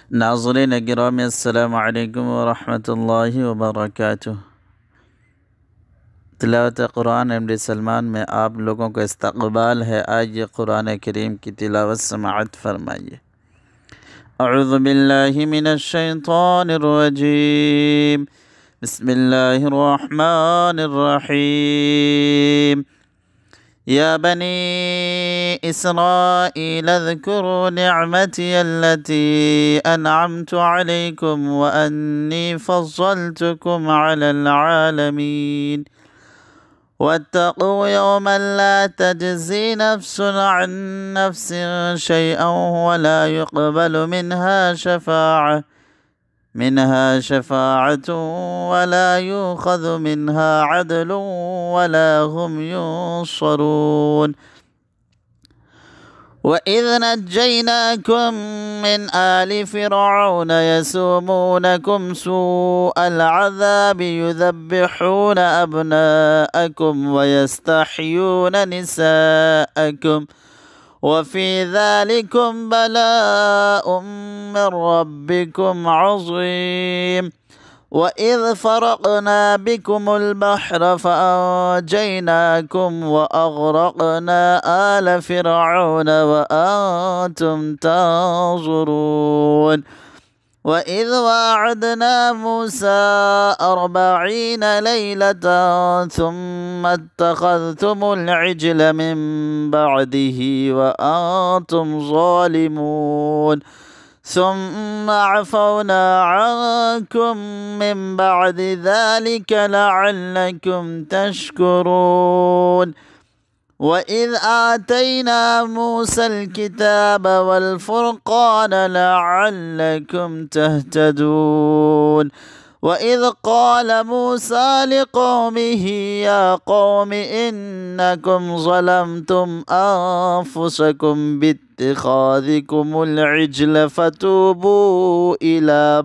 नाज़रीन गिरामी अस्सलामु अलैकुम वरहमतुल्लाहि वबरकातुह। तिलावत कुरान एमडी सलमान में आप लोगों का इस्तक़बाल है। आज ये कुरान करीम की तिलावत समाअत फरमाइए। अऊज़ु बिल्लाहि मिनश शैतानिर रजीम। बिस्मिल्लाहिर रहमानिर रहीम। या बनी इस्राईल अज़्कुरू निअमती अल्लती अनअमतु अलैकुम व अन्नी फ़ज़्ज़लतुकुम अलल आलमीन। वत्तक़ू यौमन ला तजज़ी नफ्सुन अन नफ्सिन शैअन वला युक़बलु मिनहा शफ़ाअतुन वला युख़ज़ु मिनहा अदलुन वला हुम युंصरून। वइज़ नज्जयनाकुम मिन आलि फ़िरऔन यसूमूनकुम सूअल अज़ाबि युज़ब्बिहून अब्नाअकुम वयस्तहय्यून निसाअकुम वफ़ी ज़ालिकुम बलाउम मिन रब्बिकुम अज़ीम। वइज़ फ़रक़ना बिकुमुल बहर फ़अंजयनाकुम वअग़रक़ना आल फ़िरऔन वअंतुम तंज़ुरून। वइज़ वाअदना मूसा 40 लैलतन थुम्मा इत्तख़ज़्तुमुल इज्ल मिन बअदिही वअंतुम ज़ालिमून। ثم عفونا عنكم من بعد ذلك لعلكم تشكرون. وإذ آتينا موسى الكتاب والفرقان لعلكم تهتدون. وإذ قال موسى لقومه يا قوم إنكم ظلمتم أنفسكم باتخاذكم العجل فتوبوا إلى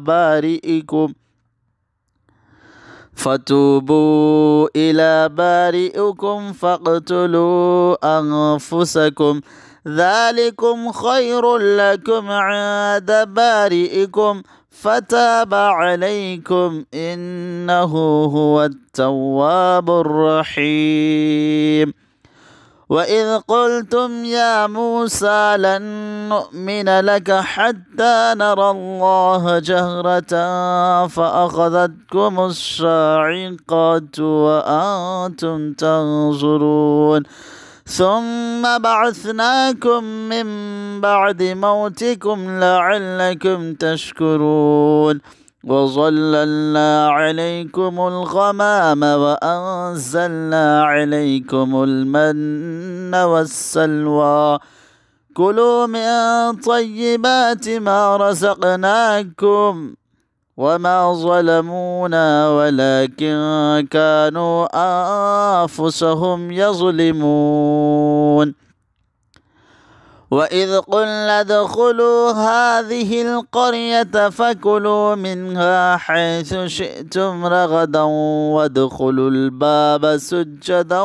بارئكم فاقتلوا أنفسكم ذلكم خير لكم عند بارئكم فتاب عليكم إنه هو التواب الرحيم. وإذ قلتم يا موسى لن نؤمن لك حتى نرى الله جهرة فأخذتكم الصاعقة وأنتم تنظرون. ثم بعثناكم من بعد موتكم لعلكم تشكرون. وظللنا عليكم الغمام وأنزلنا عليكم المن والسلوى كلوا من طيبات ما رزقناكم وما ظلمونا ولكن كانوا أنفسهم يظلمون. وإذ قلنا ادخلوا هذه القرية فكلوا منها حيث شئتم رغدا وادخلوا الباب سجدا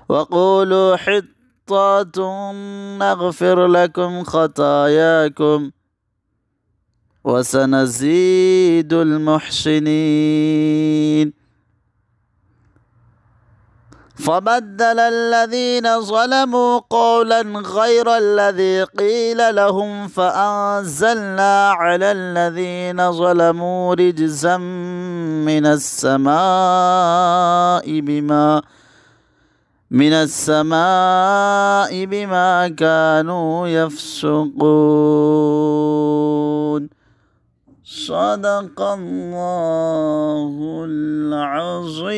وقولوا حطة نغفر لكم خطاياكم وسنزيد المحسنين. فبدل الذين ظلموا قولا غير الذي قيل لهم فأنزلنا على الذين ظلموا رجزا من السماء بما كانوا يفسقون. صدق الله العظيم.